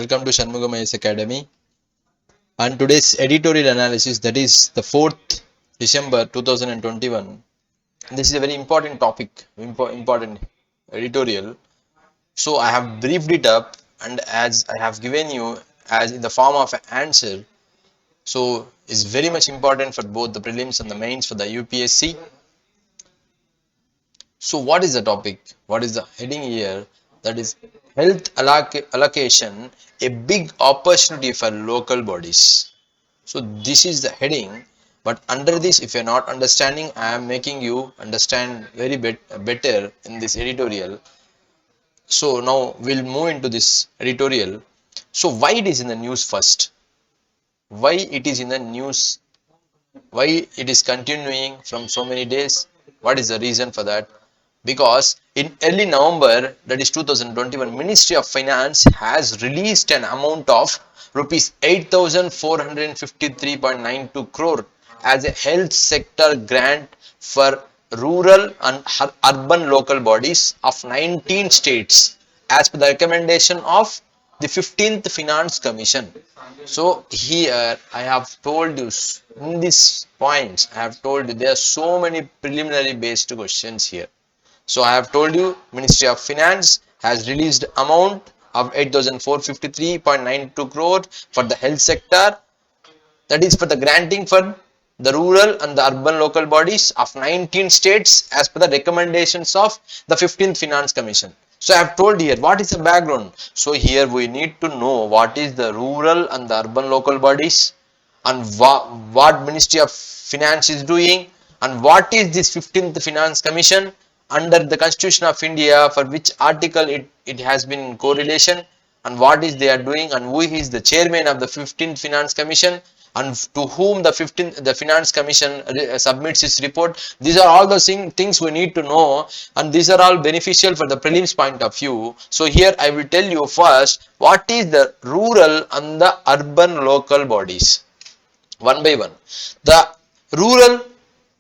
welcome to Shanmugam IAS Academy. And today's editorial analysis, that is the 4th December 2021. This is a very important topic, important editorial. So I have briefed it up, and as I have given you as in the form of an answer. So it's very much important for both the prelims and the mains for the UPSC. So what is the topic? What is the heading here? That is health allocation, a big opportunity for local bodies. So this is the heading, but under this, if you are not understanding, I am making you understand very better in this editorial. So now we'll move into this editorial. So why it is in the news first? Why it is in the news? Why it is continuing from so many days? What is the reason for that? Because in early November, that is 2021, Ministry of Finance has released an amount of rupees 8,453.92 crore as a health sector grant for rural and urban local bodies of 19 states as per the recommendation of the 15th Finance Commission. So here I have told you in these points, I have told you there are so many preliminary based questions here. So I have told you Ministry of Finance has released amount of 8,453.92 crore for the health sector, that is for the granting for the rural and the urban local bodies of 19 states as per the recommendations of the 15th Finance Commission. So I have told here what is the background. So here we need to know what is the rural and the urban local bodies and what Ministry of Finance is doing and what is this 15th Finance Commission under the Constitution of India, for which article it has been in correlation, and what is they are doing, and who is the chairman of the 15th Finance Commission, and to whom the Finance Commission submits its report. These are all the things we need to know, and these are all beneficial for the prelims point of view. So here I will tell you first what is the rural and the urban local bodies, one by one. The rural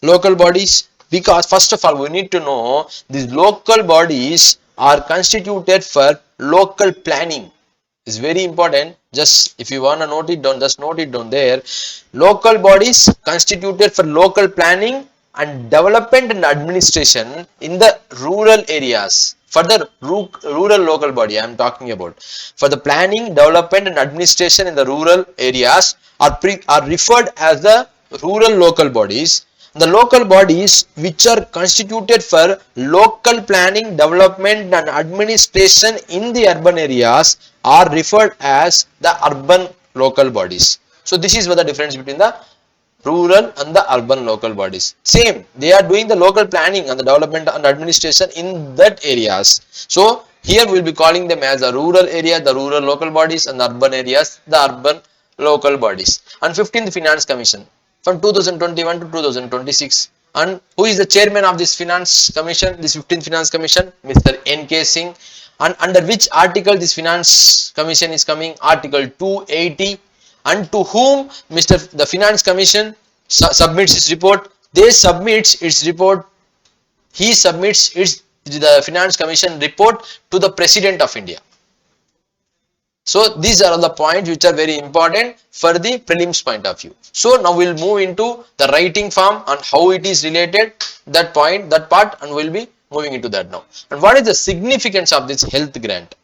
local bodies, because first of all we need to know these local bodies are constituted for local planning. Is very important. Just if you want to note it down, just note it down there. Local bodies constituted for local planning and development and administration in the rural areas. For the rural local body I am talking about, for the planning, development and administration in the rural areas are referred as the rural local bodies. The local bodies which are constituted for local planning, development and administration in the urban areas are referred as the urban local bodies. So this is what the difference between the rural and the urban local bodies. Same, they are doing the local planning and the development and administration in that areas. So here we will be calling them as the rural area, the rural local bodies, and the urban areas, the urban local bodies. And 15th Finance Commission from 2021 to 2026, and who is the chairman of this Finance Commission, this 15th Finance Commission? Mr. N.K. Singh. And under which article this Finance Commission is coming? Article 280. And to whom the Finance Commission submits its report? They submits its report. He submits the Finance Commission report to the President of India. So these are all the points which are very important for the prelims point of view. So now we'll move into the writing form and how it is related, that point, that part, and we'll be moving into that now. And what is the significance of this health grant?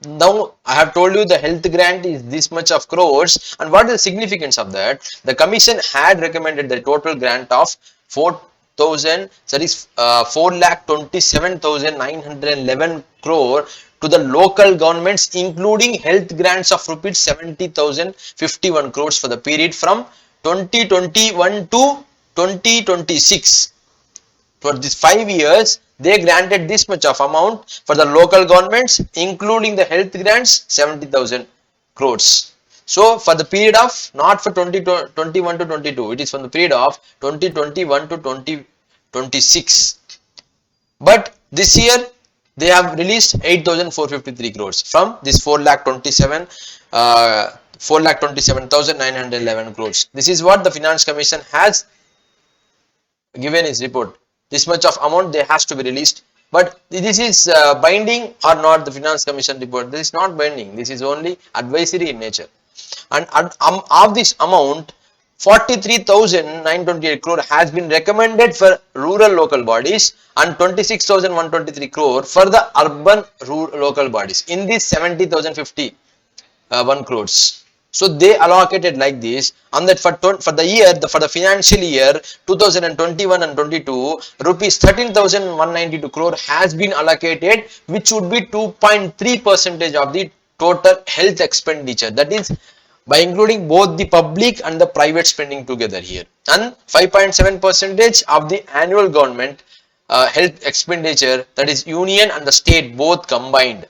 Now I have told you the health grant is this much of crores, and what is the significance of that? The commission had recommended the total grant of 4,27,911 crore to the local governments, including health grants of rupees 70,051 crores for the period from 2021 to 2026. For these 5 years, they granted this much of amount for the local governments, including the health grants 70,000 crores. So for the period of, not for 2021 to 22, it is from the period of 2021 to 2026. But this year they have released 8,453 crores from this 4,27,911 crores. This is what the Finance Commission has given its report. This much of amount they has to be released But this is binding or not, the Finance Commission report? This is not binding. This is only advisory in nature. And of this amount, 43,928 crore has been recommended for rural local bodies and 26,123 crore for the urban local bodies in this 70,051 crores. So they allocated like this, and that for the financial year 2021 and 22, rupees 13,192 crore has been allocated, which would be 2.3% of the total health expenditure. That is by including both the public and the private spending together here, and 5.7% of the annual government health expenditure, that is union and the state both combined.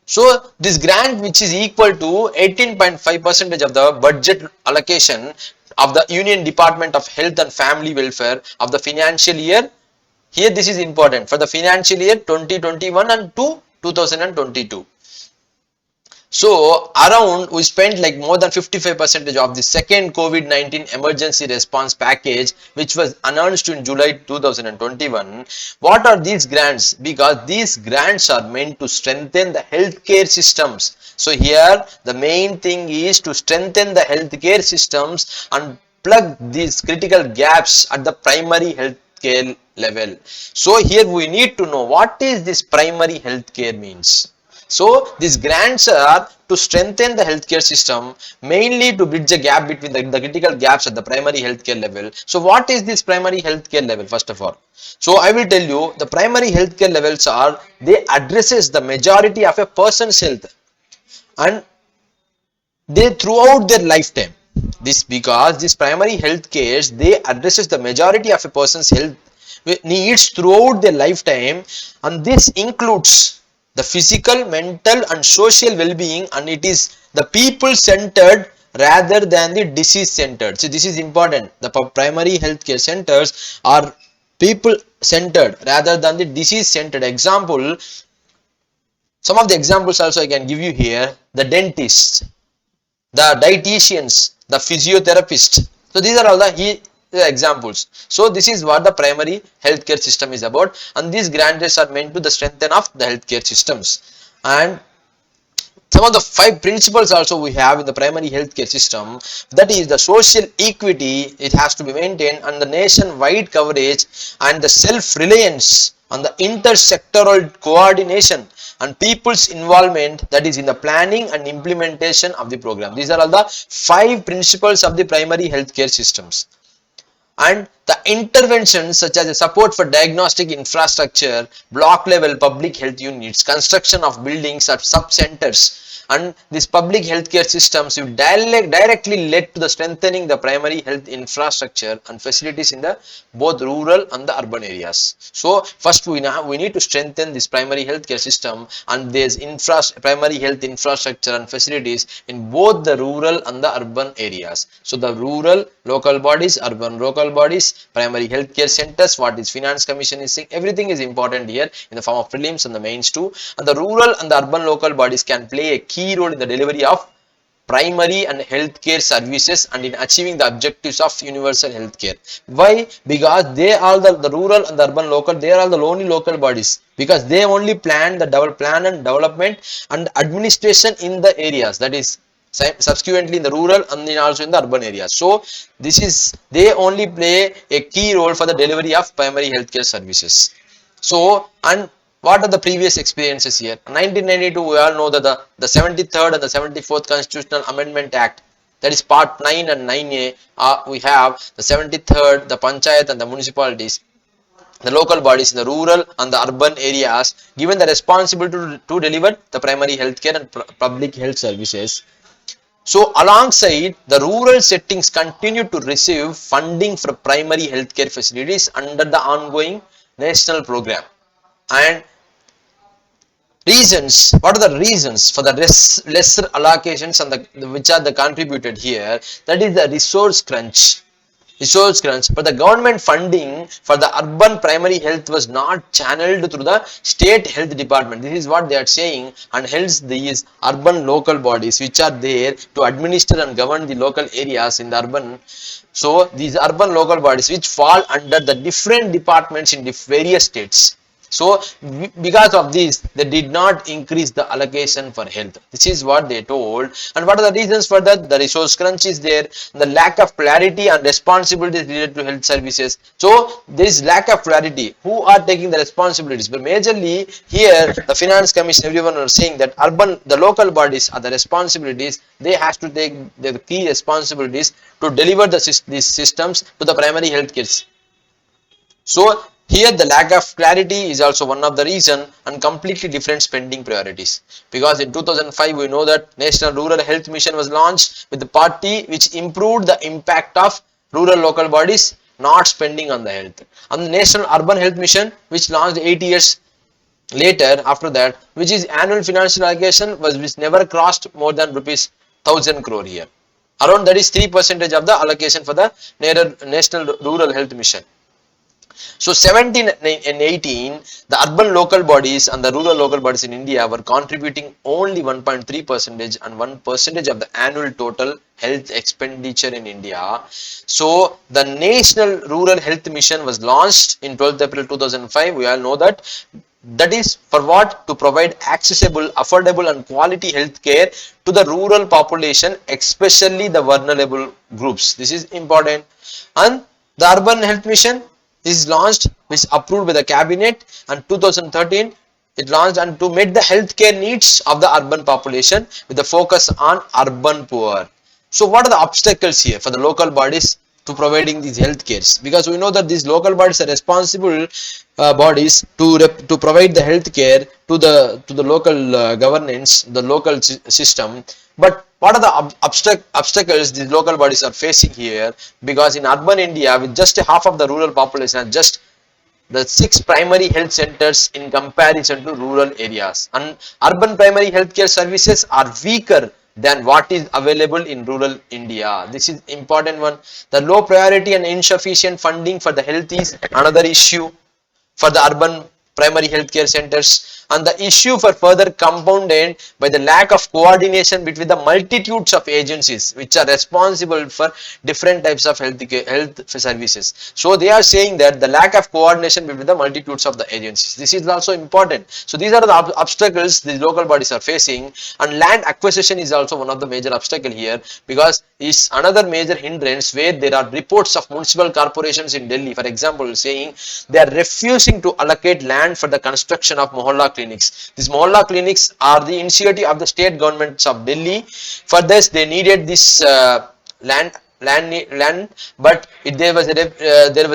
So this grant, which is equal to 18.5% of the budget allocation of the Union Department of Health and Family Welfare of the financial year. Here this is important for the financial year 2021 and 2022. So around we spent like more than 55% of the second COVID-19 emergency response package, which was announced in July 2021. What are these grants? Because these grants are meant to strengthen the healthcare systems. So here the main thing is to strengthen the healthcare systems and plug these critical gaps at the primary healthcare level. So here we need to know what is this primary healthcare means. So these grants are to strengthen the healthcare system, mainly to bridge the gap between the critical gaps at the primary healthcare level. So what is this primary healthcare level first of all? So I will tell you, the primary healthcare levels are, they addresses the majority of a person's health and they throughout their lifetime. This because this primary health cares, they addresses the majority of a person's health needs throughout their lifetime, and this includes the physical, mental and social well-being, and it is the people centered rather than the disease centered. So this is important. The primary healthcare centers are people centered rather than the disease centered. Example, some of the examples also I can give you here: the dentists, the dietitians, the physiotherapists. So these are all the examples. So this is what the primary healthcare system is about, and these grants are meant to the strengthen of the healthcare systems. And some of the 5 principles also we have in the primary healthcare system, that is the social equity, it has to be maintained, and the nationwide coverage, and the self-reliance, and the intersectoral coordination, and people's involvement, that is in the planning and implementation of the program. These are all the 5 principles of the primary healthcare systems. And the interventions such as the support for diagnostic infrastructure, block level public health units, construction of buildings at sub-centers, and these public healthcare systems will directly led to the strengthening the primary health infrastructure and facilities in the both rural and the urban areas. So first we need to strengthen this primary healthcare system, and there's primary health infrastructure and facilities in both the rural and the urban areas. So the rural local bodies, urban local bodies, primary healthcare centers, what is Finance Commission is saying, everything is important here in the form of prelims and the mains too. And the rural and the urban local bodies can play a key role in the delivery of primary and healthcare services and in achieving the objectives of universal healthcare. Why? Because they are the rural and the urban local, they are all the only local bodies, because they only plan and development and administration in the areas, that is subsequently in the rural and then also in the urban areas. So this is, they only play a key role for the delivery of primary healthcare services. So, and what are the previous experiences here? 1992, we all know that the 73rd and the 74th Constitutional Amendment Act, that is part 9 and 9A, we have the 73rd, the Panchayat and the municipalities, the local bodies in the rural and the urban areas given the responsibility to deliver the primary healthcare and public health services. So alongside, the rural settings continue to receive funding for primary healthcare facilities under the ongoing national program. And reasons, what are the reasons for the lesser allocations and which are the contributed here? That is the resource crunch. But the government funding for the urban primary health was not channeled through the state health department. This is what they are saying, and hence these urban local bodies which are there to administer and govern the local areas in the urban. So these urban local bodies which fall under the different departments in the various states. So because of this, they did not increase the allocation for health. This is what they told. And what are the reasons for that? The resource crunch is there, the lack of clarity and responsibilities related to health services. So there is lack of clarity. Who are taking the responsibilities? But majorly here, the finance commission, everyone are saying that the local bodies are the responsibilities. They have to take the key responsibilities to deliver these systems to the primary health care. So here the lack of clarity is also one of the reason, and completely different spending priorities. Because in 2005 we know that National Rural Health Mission was launched with the party which improved the impact of rural local bodies not spending on the health. And the National Urban Health Mission, which launched 8 years later after that, which is annual financial allocation was which never crossed more than rupees 1000 crore here. Around that is 3% of the allocation for the National Rural Health Mission. So 17 and 18, the urban local bodies and the rural local bodies in India were contributing only 1.3% and 1% of the annual total health expenditure in India. So the National Rural Health Mission was launched in 12th April 2005. We all know that. That is for what? To provide accessible, affordable and quality health care to the rural population, especially the vulnerable groups. This is important. And the Urban Health Mission is launched, which approved by the cabinet, and 2013 it launched, and to meet the healthcare needs of the urban population with the focus on urban poor. So what are the obstacles here for the local bodies to providing these health cares? Because we know that these local bodies are responsible bodies to provide the health care to the local governance, the local system. But what are the obstacles these local bodies are facing here? Because in urban India, with just half of the rural population and just the 6 primary health centers in comparison to rural areas, and urban primary healthcare services are weaker than what is available in rural India. This is important one. The low priority and insufficient funding for the health is another issue for the urban primary healthcare centers, and the issue for further compounded by the lack of coordination between the multitudes of agencies which are responsible for different types of health services. So they are saying that the lack of coordination between the multitudes of the agencies. This is also important. So these are the obstacles these local bodies are facing, and land acquisition is also one of the major obstacle here, because it's another major hindrance where there are reports of municipal corporations in Delhi, for example, saying they are refusing to allocate land for the construction of mohalla clinics. These mohalla clinics are the initiative of the state governments of Delhi. For this, they needed this land, but there was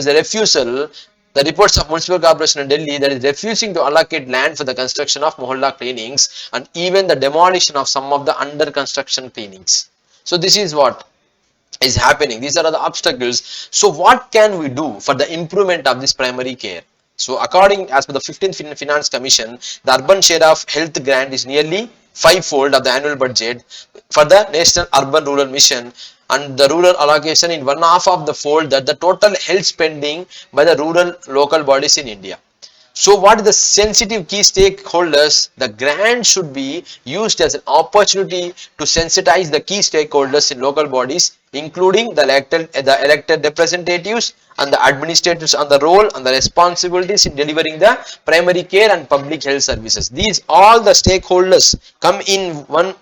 a refusal. The reports of municipal corporation in Delhi that is refusing to allocate land for the construction of mohalla clinics, and even the demolition of some of the under construction clinics. So this is what is happening. These are the obstacles. So what can we do for the improvement of this primary care? So according as per the 15th Finance Commission, the urban share of health grant is nearly 5-fold of the annual budget for the National Urban Rural Mission, and the rural allocation in 1/2 of the fold that the total health spending by the rural local bodies in India. So what is the sensitive key stakeholders? The grant should be used as an opportunity to sensitize the key stakeholders in local bodies, including the elected representatives and the administrators, on the role and the responsibilities in delivering the primary care and public health services. These all the stakeholders come in one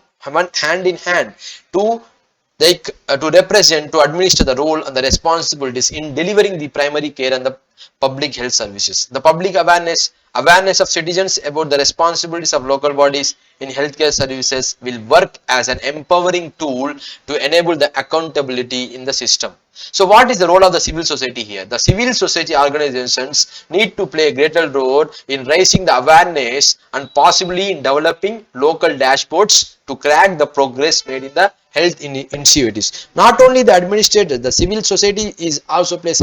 hand in hand to represent, to administer the role and the responsibilities in delivering the primary care and the public health services. The public awareness of citizens about the responsibilities of local bodies in healthcare services will work as an empowering tool to enable the accountability in the system. So what is the role of the civil society here? The civil society organizations need to play a greater role in raising the awareness and possibly in developing local dashboards to track the progress made in the health initiatives. Not only the administrators, the civil society is also plays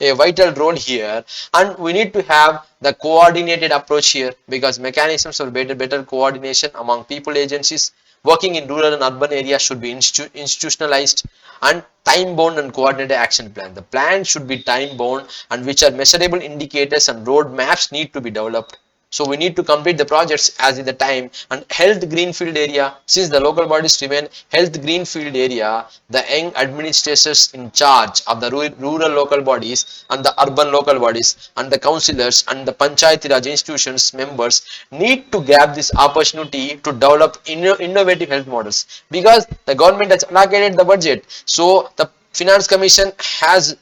a vital role here, and we need to have the coordinated approach here, because mechanisms for better coordination among people agencies working in rural and urban areas should be institutionalized, and time bound and coordinated action plan. The plan should be time bound, and which are measurable indicators and road maps need to be developed. So we need to complete the projects as in the time. And health greenfield area, since the local bodies remain health greenfield area, the young administrators in charge of the rural local bodies and the urban local bodies and the councillors and the panchayat raj institutions members need to grab this opportunity to develop innovative health models, because the government has allocated the budget. So the finance commission has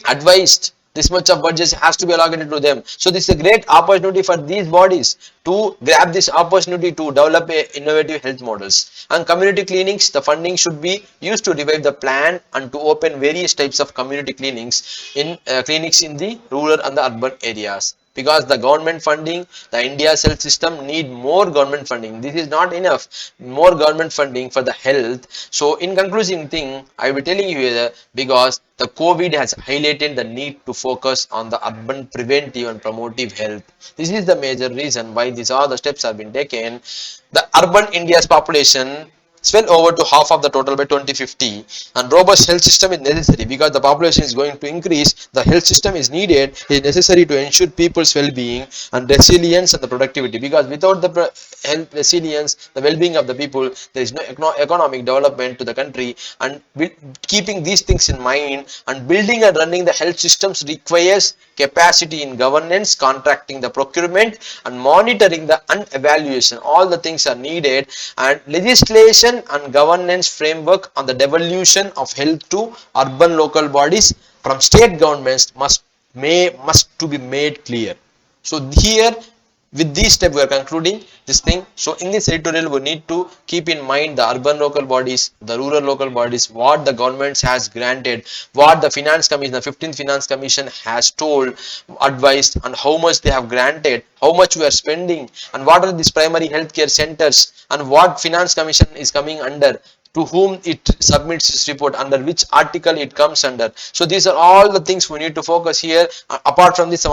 advised this much of budget has to be allocated to them. So this is a great opportunity for these bodies to grab this opportunity to develop innovative health models. And community clinics, the funding should be used to revive the plan and to open various types of community clinics in the rural and the urban areas. Because the government funding, the India's health system need more government funding. This is not enough. More government funding for the health. So in concluding thing, I will be telling you here, because the COVID has highlighted the need to focus on the urban preventive and promotive health. This is the major reason why these are the steps have been taken. The urban India's population swell over to half of the total by 2050, and robust health system is necessary because the population is going to increase. The health system is needed, is necessary to ensure people's well-being and resilience and the productivity, because without the health resilience, the well-being of the people, there is no economic development to the country. And keeping these things in mind, and building and running the health systems requires capacity in governance, contracting the procurement, and monitoring the and evaluation. All the things are needed, and legislation and governance framework on the devolution of health to urban local bodies from state governments must to be made clear. So here, with these steps we are concluding this thing. So in this editorial we need to keep in mind the urban local bodies, the rural local bodies, what the government has granted, what the finance commission, the 15th finance commission has told, advised, and how much they have granted, how much we are spending, and what are these primary healthcare centers, and what finance commission is coming under, to whom it submits its report, under which article it comes under. So these are all the things we need to focus here. Apart from this,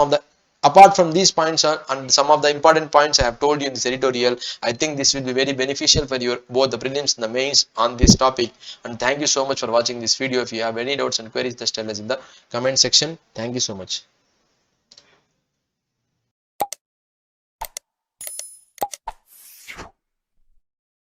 apart from these points and some of the important points I have told you in this editorial, I think this will be very beneficial for your both the prelims and the mains on this topic. And thank you so much for watching this video. If you have any doubts and queries, just tell us in the comment section. Thank you so much.